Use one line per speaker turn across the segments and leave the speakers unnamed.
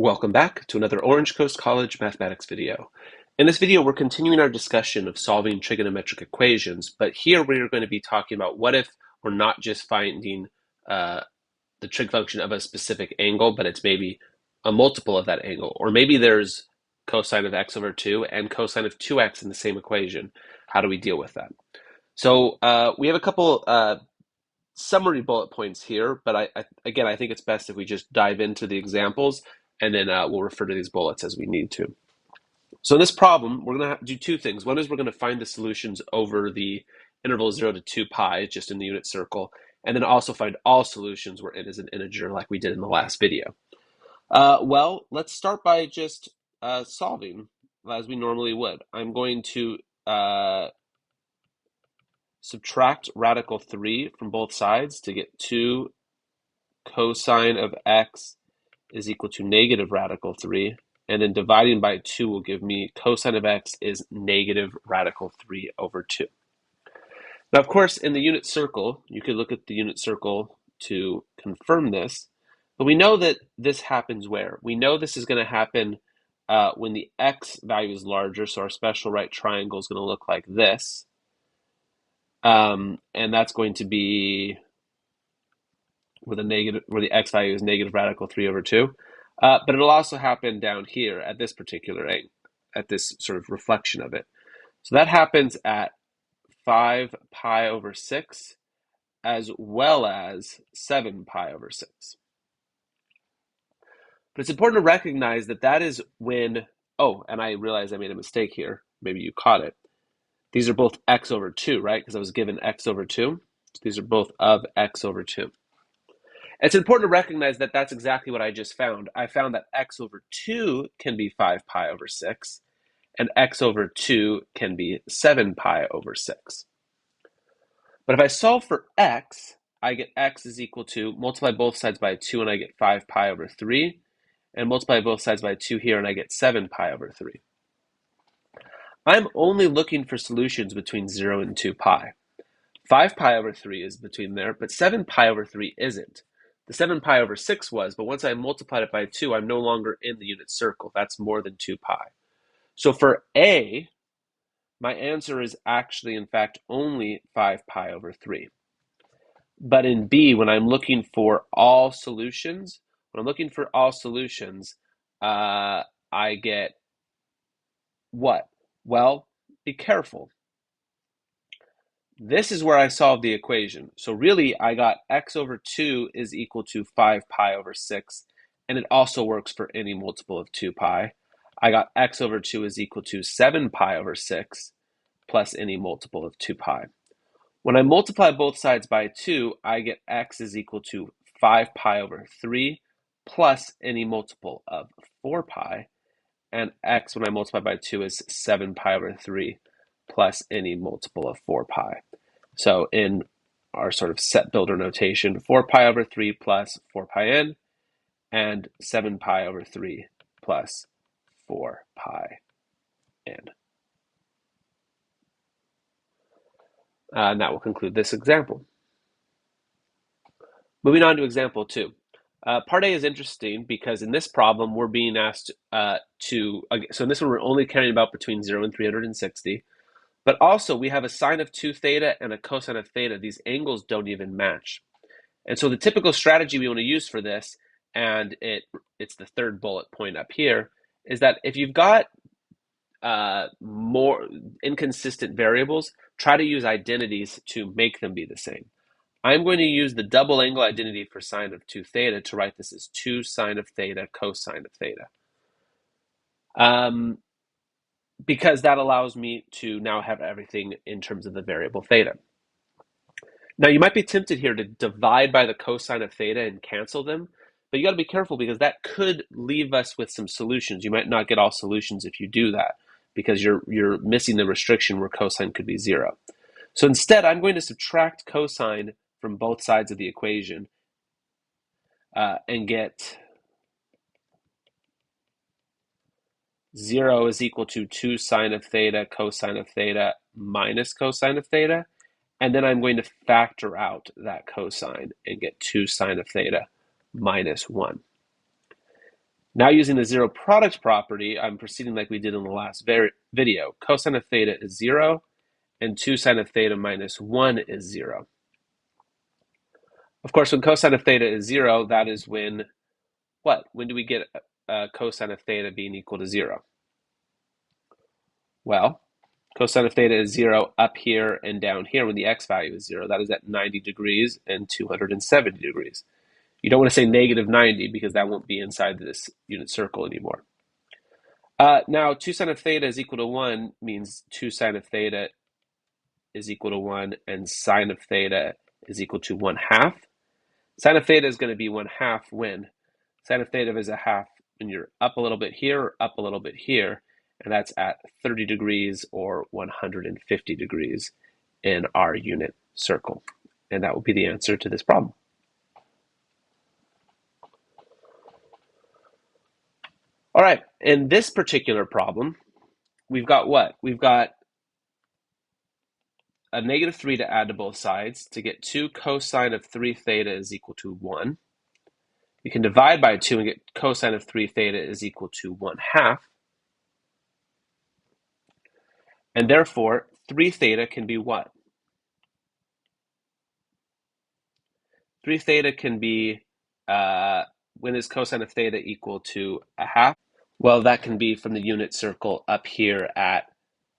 Welcome back to another Orange Coast College mathematics video. In this video, we're continuing our discussion of solving trigonometric equations, but here we're going to be talking about what if we're not just finding the trig function of a specific angle, but it's maybe a multiple of that angle, or maybe there's cosine of x over 2 and cosine of 2x in the same equation. How do we deal with that? So we have a couple summary bullet points here, but again, I think it's best if we just dive into the examples and then we'll refer to these bullets as we need to. So in this problem, we're going to do two things. One is we're going to find the solutions over the interval 0 to 2 pi, just in the unit circle, and then also find all solutions where n is an integer like we did in the last video. Well, let's start by just solving as we normally would. I'm going to subtract radical 3 from both sides to get 2 cosine of x is equal to negative radical 3, and then dividing by 2 will give me cosine of x is negative radical 3 over 2. Now, of course, in the unit circle, you could look at the unit circle to confirm this, but we know that this happens where? We know this is going to happen when the x value is larger, so our special right triangle is going to look like this, and that's going to be where the x value is negative radical 3 over 2. But it'll also happen down here at this particular angle, at this sort of reflection of it. So that happens at 5 pi over 6 as well as 7 pi over 6. But it's important to recognize that that is when, oh, and I realized I made a mistake here. Maybe you caught it. These are both x over 2, right? Because I was given x over 2. So these are both of x over 2. It's important to recognize that that's exactly what I just found. I found that x over 2 can be 5 pi over 6, and x over 2 can be 7 pi over 6. But if I solve for x, I get x is equal to, multiply both sides by 2, and I get 5 pi over 3, and multiply both sides by 2 here, and I get 7 pi over 3. I'm only looking for solutions between 0 and 2 pi. 5 pi over 3 is between there, but 7 pi over 3 isn't. The 7 pi over 6 was, but once I multiplied it by 2, I'm no longer in the unit circle. That's more than 2 pi. So for A, my answer is actually, in fact, only 5 pi over 3. But in B, when I'm looking for all solutions, I get what? Well, be careful. This is where I solve the equation. So really, I got x over 2 is equal to 5 pi over 6, and it also works for any multiple of 2 pi. I got x over 2 is equal to 7 pi over 6 plus any multiple of 2 pi. When I multiply both sides by 2, I get x is equal to 5 pi over 3 plus any multiple of 4 pi, and x, when I multiply by 2, is 7 pi over 3 plus any multiple of 4 pi. So in our sort of set builder notation, 4 pi over 3 plus 4 pi n, and 7 pi over 3 plus 4 pi n. And that will conclude this example. Moving on to example 2. Part A is interesting because in this problem, we're being asked so in this one, we're only caring about between 0 and 360. But also, we have a sine of 2 theta and a cosine of theta. These angles don't even match. And so the typical strategy we want to use for this, and it's the third bullet point up here, is that if you've got more inconsistent variables, try to use identities to make them be the same. I'm going to use the double angle identity for sine of 2 theta to write this as 2 sine of theta cosine of theta. Because that allows me to now have everything in terms of the variable theta. Now, you might be tempted here to divide by the cosine of theta and cancel them, but you got to be careful because that could leave us with some solutions. You might not get all solutions if you do that because you're missing the restriction where cosine could be 0. So instead, I'm going to subtract cosine from both sides of the equation and get 0 is equal to 2 sine of theta cosine of theta minus cosine of theta. And then I'm going to factor out that cosine and get 2 sine of theta minus 1. Now using the zero product property, I'm proceeding like we did in the last video. Cosine of theta is 0, and 2 sine of theta minus 1 is 0. Of course, when cosine of theta is 0, that is when, what? When do we get cosine of theta being equal to 0? Well, cosine of theta is 0 up here and down here when the x value is 0. That is at 90 degrees and 270 degrees. You don't want to say negative 90 because that won't be inside this unit circle anymore. Now, 2 sine of theta is equal to 1 means 2 sine of theta is equal to 1 and sine of theta is equal to 1/2. Sine of theta is going to be 1/2 when sine of theta is a half when you're up a little bit here or up a little bit here, and that's at 30 degrees or 150 degrees in our unit circle. And that will be the answer to this problem. All right, in this particular problem, we've got what? We've got a negative 3 to add to both sides to get 2 cosine of 3 theta is equal to 1. You can divide by 2 and get cosine of 3 theta is equal to 1/2. And therefore, 3 theta can be what? 3 theta can be, when is cosine of theta equal to 1/2? Well, that can be from the unit circle up here at,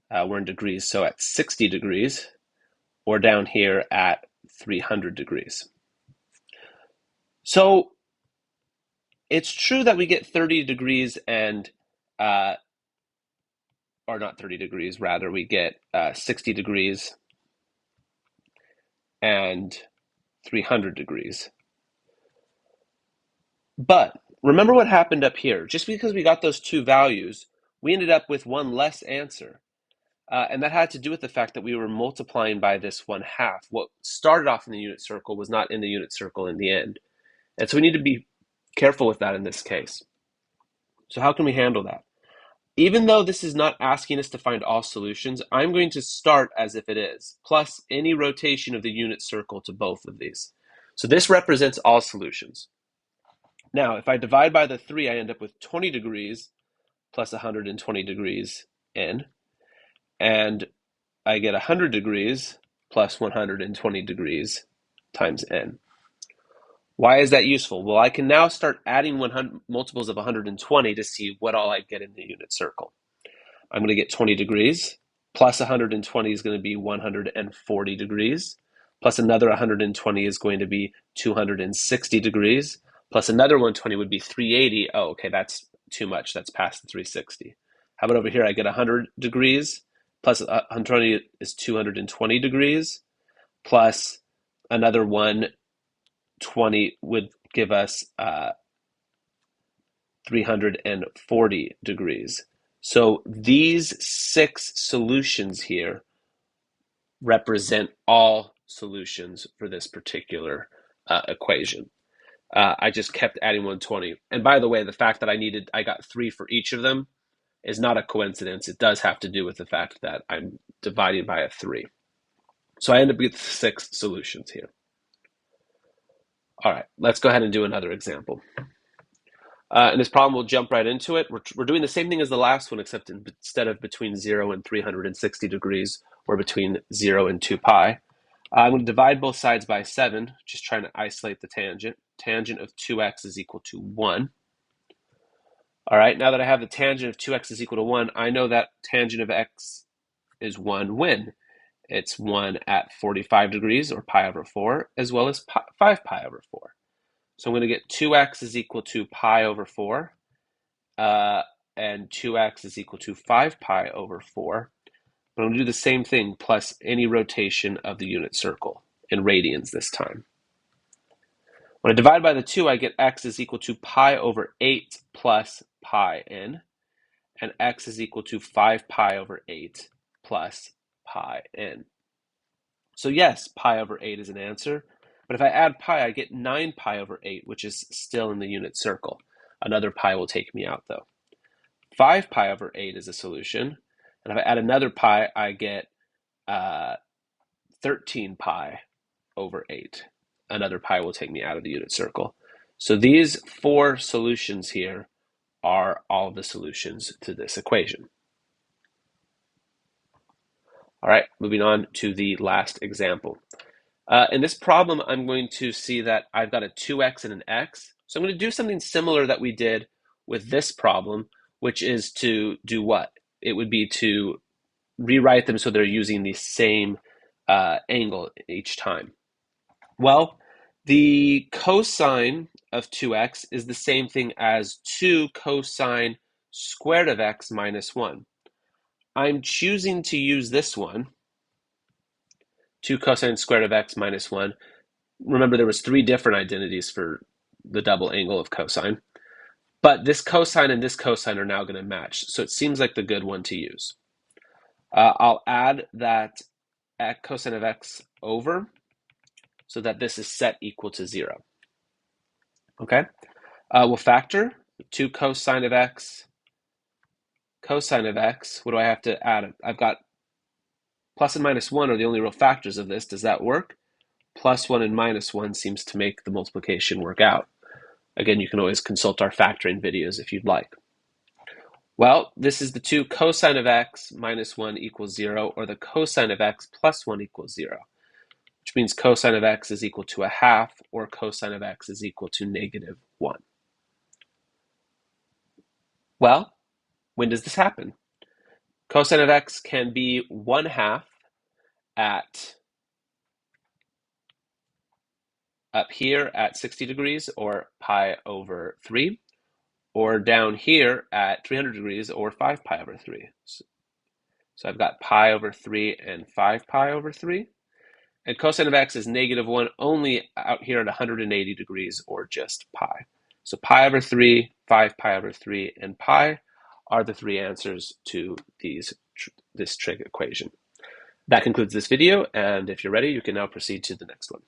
we're in degrees, so at 60 degrees, or down here at 300 degrees. So it's true that we get 30 degrees and, or not 30 degrees, rather, we get 60 degrees and 300 degrees. But remember what happened up here. Just because we got those two values, we ended up with one less answer. And that had to do with the fact that we were multiplying by this 1/2. What started off in the unit circle was not in the unit circle in the end. And so we need to be careful with that in this case. So how can we handle that? Even though this is not asking us to find all solutions, I'm going to start as if it is, plus any rotation of the unit circle to both of these. So this represents all solutions. Now, if I divide by the 3, I end up with 20 degrees plus 120 degrees n. And I get 100 degrees plus 120 degrees times n. Why is that useful? Well, I can now start adding multiples of 120 to see what all I get in the unit circle. I'm going to get 20 degrees, plus 120 is going to be 140 degrees, plus another 120 is going to be 260 degrees, plus another 120 would be 380. Oh, okay, that's too much. That's past the 360. How about over here? I get 100 degrees, plus 120 is 220 degrees, plus another 120 would give us 340 degrees. So these 6 solutions here represent all solutions for this particular equation. I just kept adding 120. And by the way, the fact that I got 3 for each of them is not a coincidence. It does have to do with the fact that I'm dividing by a 3. So I end up with 6 solutions here. All right, let's go ahead and do another example. In this problem, we'll jump right into it. We're doing the same thing as the last one, except instead of between 0 and 360 degrees, we're between 0 and 2 pi. I'm going to divide both sides by 7, just trying to isolate the tangent. Tangent of 2x is equal to 1. All right, now that I have the tangent of 2x is equal to 1, I know that tangent of x is 1 when? It's 1 at 45 degrees, or pi over 4, as well as 5 pi over 4. So I'm going to get 2x is equal to pi over 4, and 2x is equal to 5 pi over 4. But I'm going to do the same thing plus any rotation of the unit circle, in radians this time. When I divide by the 2, I get x is equal to pi over 8 plus pi n, and x is equal to 5 pi over 8 plus pi n. So yes, pi over 8 is an answer. But if I add pi, I get 9 pi over 8, which is still in the unit circle. Another pi will take me out, though. 5 pi over 8 is a solution. And if I add another pi, I get 13 pi over 8. Another pi will take me out of the unit circle. So these 4 solutions here are all of the solutions to this equation. All right, moving on to the last example. In this problem, I'm going to see that I've got a 2x and an x. So I'm going to do something similar that we did with this problem, which is to do what? It would be to rewrite them so they're using the same angle each time. Well, the cosine of 2x is the same thing as 2 cosine squared of x minus 1. I'm choosing to use this one, 2 cosine squared of x minus 1. Remember, there was 3 different identities for the double angle of cosine. But this cosine and this cosine are now going to match. So it seems like the good one to use. I'll add that cosine of x over so that this is set equal to 0. Okay? We'll factor 2 cosine of x, cosine of x. What do I have to add? I've got plus and minus 1 are the only real factors of this. Does that work? Plus 1 and minus 1 seems to make the multiplication work out. Again, you can always consult our factoring videos if you'd like. Well, this is the 2 cosine of x minus 1 equals 0, or the cosine of x plus 1 equals 0, which means cosine of x is equal to a half, or cosine of x is equal to negative 1. Well, when does this happen? Cosine of x can be 1/2 at up here at 60 degrees, or pi over 3, or down here at 300 degrees, or 5 pi over 3. So I've got pi over 3 and 5 pi over 3. And cosine of x is negative 1 only out here at 180 degrees, or just pi. So pi over 3, 5 pi over 3, and pi are the 3 answers to this trig equation. That concludes this video, and if you're ready, you can now proceed to the next one.